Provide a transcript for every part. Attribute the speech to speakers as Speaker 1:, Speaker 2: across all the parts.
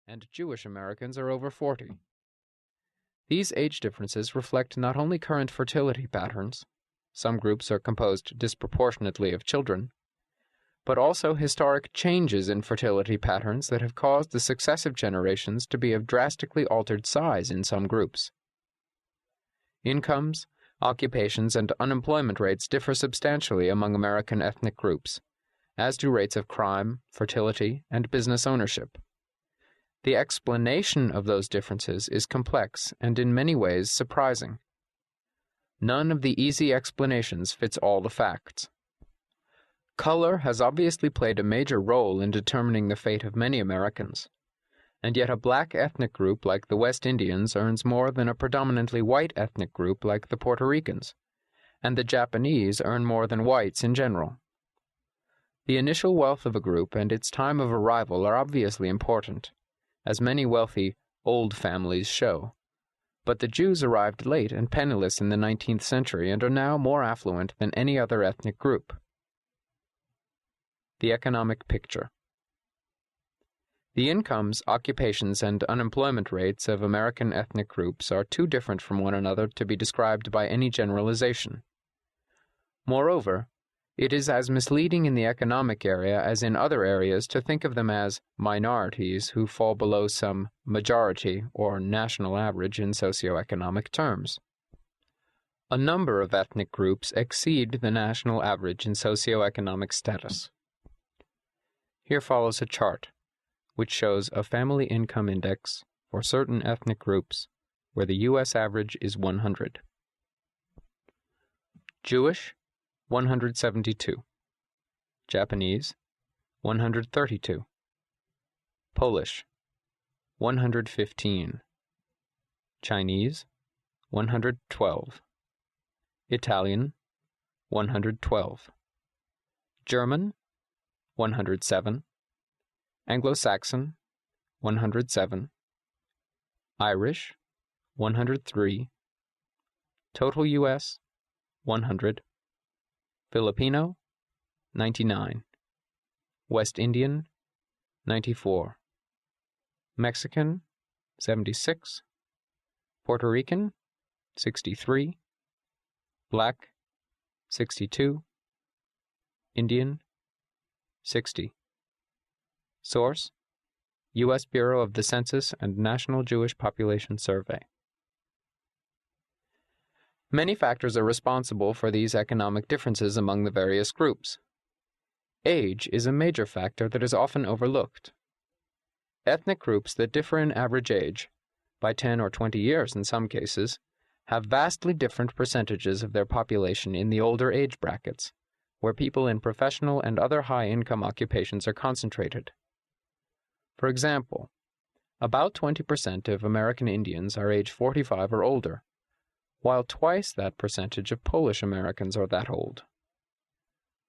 Speaker 1: and Jewish Americans are over 40. These age differences reflect not only current fertility patterns, some groups are composed disproportionately of children, but also historic changes in fertility patterns that have caused the successive generations to be of drastically altered size in some groups. Incomes, occupations, and unemployment rates differ substantially among American ethnic groups, as do rates of crime, fertility, and business ownership. The explanation of those differences is complex and in many ways surprising. None of the easy explanations fits all the facts. Color has obviously played a major role in determining the fate of many Americans, and yet a black ethnic group like the West Indians earns more than a predominantly white ethnic group like the Puerto Ricans, and the Japanese earn more than whites in general. The initial wealth of a group and its time of arrival are obviously important, as many wealthy old families show. But the Jews arrived late and penniless in the 19th century and are now more affluent than any other ethnic group. The economic picture. The incomes, occupations, and unemployment rates of American ethnic groups are too different from one another to be described by any generalization. Moreover, it is as misleading in the economic area as in other areas to think of them as minorities who fall below some majority or national average in socioeconomic terms. A number of ethnic groups exceed the national average in socioeconomic status. Here follows a chart, which shows a family income index for certain ethnic groups, where the U.S. average is 100. Jewish, 172. Japanese, 132. Polish, 115. Chinese, 112. Italian, 112. German, 107. Anglo-Saxon, 107. Irish, 103. Total U.S., 100. Filipino, 99. West Indian, 94. Mexican, 76. Puerto Rican, 63. Black, 62. Indian, 60. Source: U.S. Bureau of the Census and National Jewish Population Survey. Many factors are responsible for these economic differences among the various groups. Age is a major factor that is often overlooked. Ethnic groups that differ in average age, by 10 or 20 years in some cases, have vastly different percentages of their population in the older age brackets, where people in professional and other high-income occupations are concentrated. For example, about 20% of American Indians are age 45 or older, while twice that percentage of Polish Americans are that old.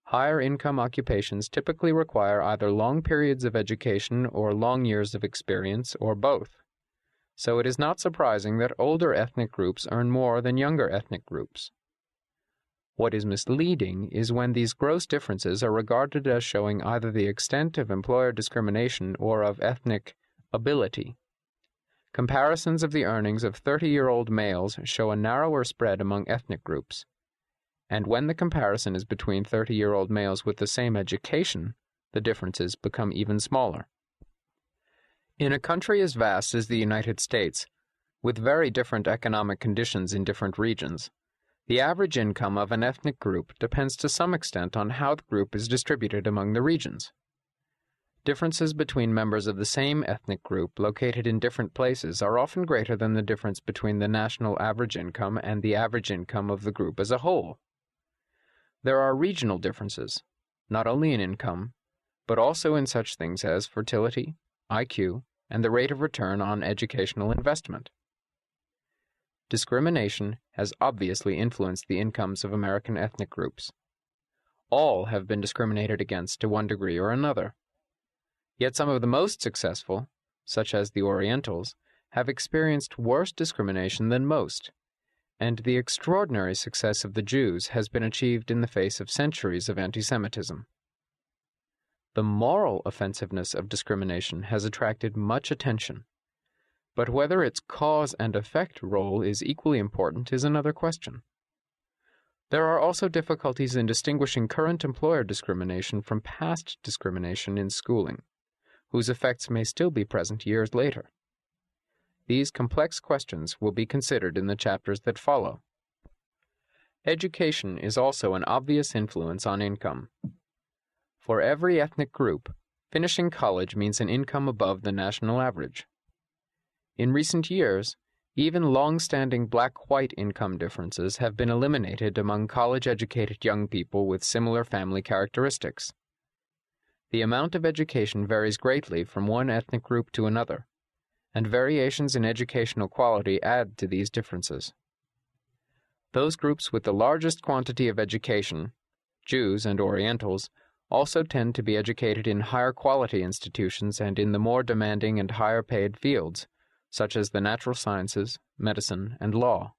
Speaker 1: Higher income occupations typically require either long periods of education or long years of experience, or both, so it is not surprising that older ethnic groups earn more than younger ethnic groups. What is misleading is when these gross differences are regarded as showing either the extent of employer discrimination or of ethnic ability. Comparisons of the earnings of 30-year-old males show a narrower spread among ethnic groups, and when the comparison is between 30-year-old males with the same education, the differences become even smaller. In a country as vast as the United States, with very different economic conditions in different regions, the average income of an ethnic group depends to some extent on how the group is distributed among the regions. Differences between members of the same ethnic group located in different places are often greater than the difference between the national average income and the average income of the group as a whole. There are regional differences, not only in income, but also in such things as fertility, IQ, and the rate of return on educational investment. Discrimination has obviously influenced the incomes of American ethnic groups. All have been discriminated against to one degree or another. Yet some of the most successful, such as the Orientals, have experienced worse discrimination than most, and the extraordinary success of the Jews has been achieved in the face of centuries of anti-Semitism. The moral offensiveness of discrimination has attracted much attention, but whether its cause and effect role is equally important is another question. There are also difficulties in distinguishing current employer discrimination from past discrimination in schooling, whose effects may still be present years later. These complex questions will be considered in the chapters that follow. Education is also an obvious influence on income. For every ethnic group, finishing college means an income above the national average. In recent years, even long-standing black-white income differences have been eliminated among college-educated young people with similar family characteristics. The amount of education varies greatly from one ethnic group to another, and variations in educational quality add to these differences. Those groups with the largest quantity of education, Jews and Orientals, also tend to be educated in higher quality institutions and in the more demanding and higher paid fields, such as the natural sciences, medicine, and law.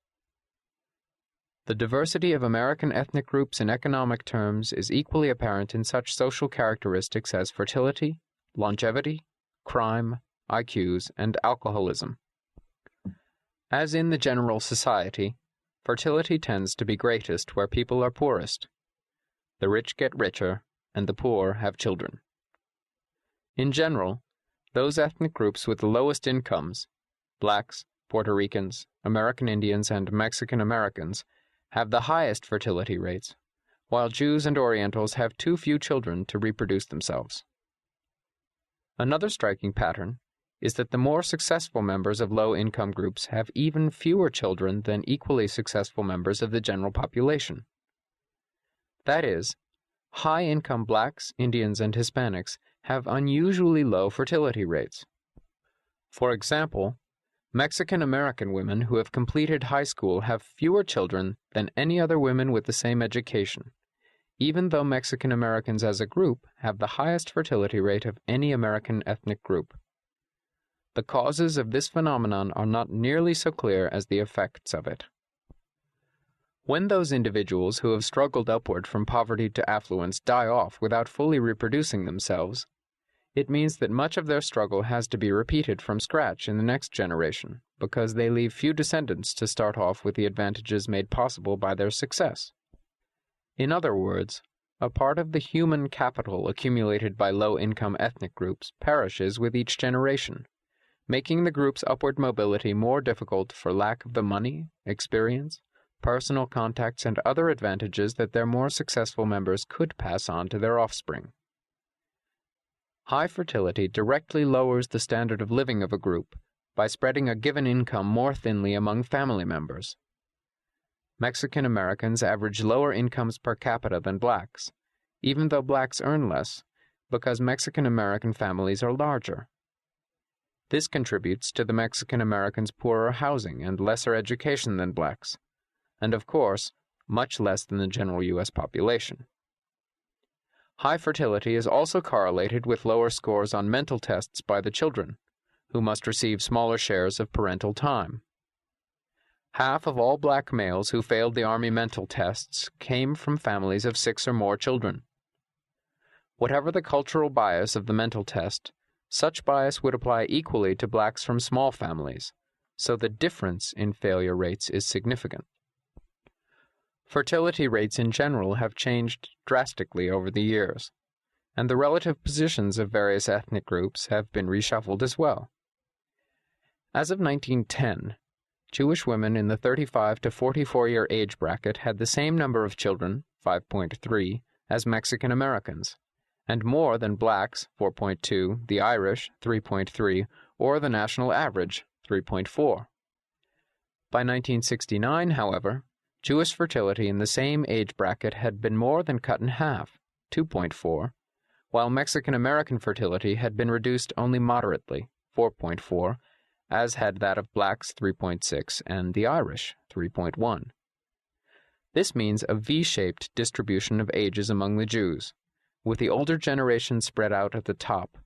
Speaker 1: The diversity of American ethnic groups in economic terms is equally apparent in such social characteristics as fertility, longevity, crime, IQs, and alcoholism. As in the general society, fertility tends to be greatest where people are poorest. The rich get richer, and the poor have children. In general, those ethnic groups with the lowest incomes, blacks, Puerto Ricans, American Indians, and Mexican Americans, have the highest fertility rates, while Jews and Orientals have too few children to reproduce themselves. Another striking pattern is that the more successful members of low-income groups have even fewer children than equally successful members of the general population. That is, high-income blacks, Indians, and Hispanics have unusually low fertility rates. For example, Mexican-American women who have completed high school have fewer children than any other women with the same education, even though Mexican-Americans as a group have the highest fertility rate of any American ethnic group. The causes of this phenomenon are not nearly so clear as the effects of it. When those individuals who have struggled upward from poverty to affluence die off without fully reproducing themselves, it means that much of their struggle has to be repeated from scratch in the next generation, because they leave few descendants to start off with the advantages made possible by their success. In other words, a part of the human capital accumulated by low-income ethnic groups perishes with each generation, making the group's upward mobility more difficult for lack of the money, experience, personal contacts, and other advantages that their more successful members could pass on to their offspring. High fertility directly lowers the standard of living of a group by spreading a given income more thinly among family members. Mexican Americans average lower incomes per capita than blacks, even though blacks earn less, because Mexican American families are larger. This contributes to the Mexican Americans' poorer housing and lesser education than blacks, and of course, much less than the general U.S. population. High fertility is also correlated with lower scores on mental tests by the children, who must receive smaller shares of parental time. Half of all black males who failed the Army mental tests came from families of 6 or more children. Whatever the cultural bias of the mental test, such bias would apply equally to blacks from small families, so the difference in failure rates is significant. Fertility rates in general have changed drastically over the years, and the relative positions of various ethnic groups have been reshuffled as well. As of 1910, Jewish women in the 35 to 44-year age bracket had the same number of children, 5.3, as Mexican Americans, and more than blacks, 4.2, the Irish, 3.3, or the national average, 3.4. By 1969, however, Jewish fertility in the same age bracket had been more than cut in half, 2.4, while Mexican-American fertility had been reduced only moderately, 4.4, as had that of blacks, 3.6, and the Irish, 3.1. This means a V-shaped distribution of ages among the Jews, with the older generation spread out at the top,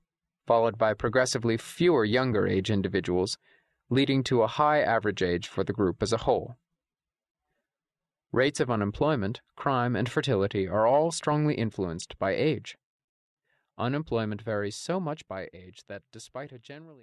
Speaker 1: followed by progressively fewer younger age individuals, leading to a high average age for the group as a whole. Rates of unemployment, crime, and fertility are all strongly influenced by age. Unemployment varies so much by age that despite a generally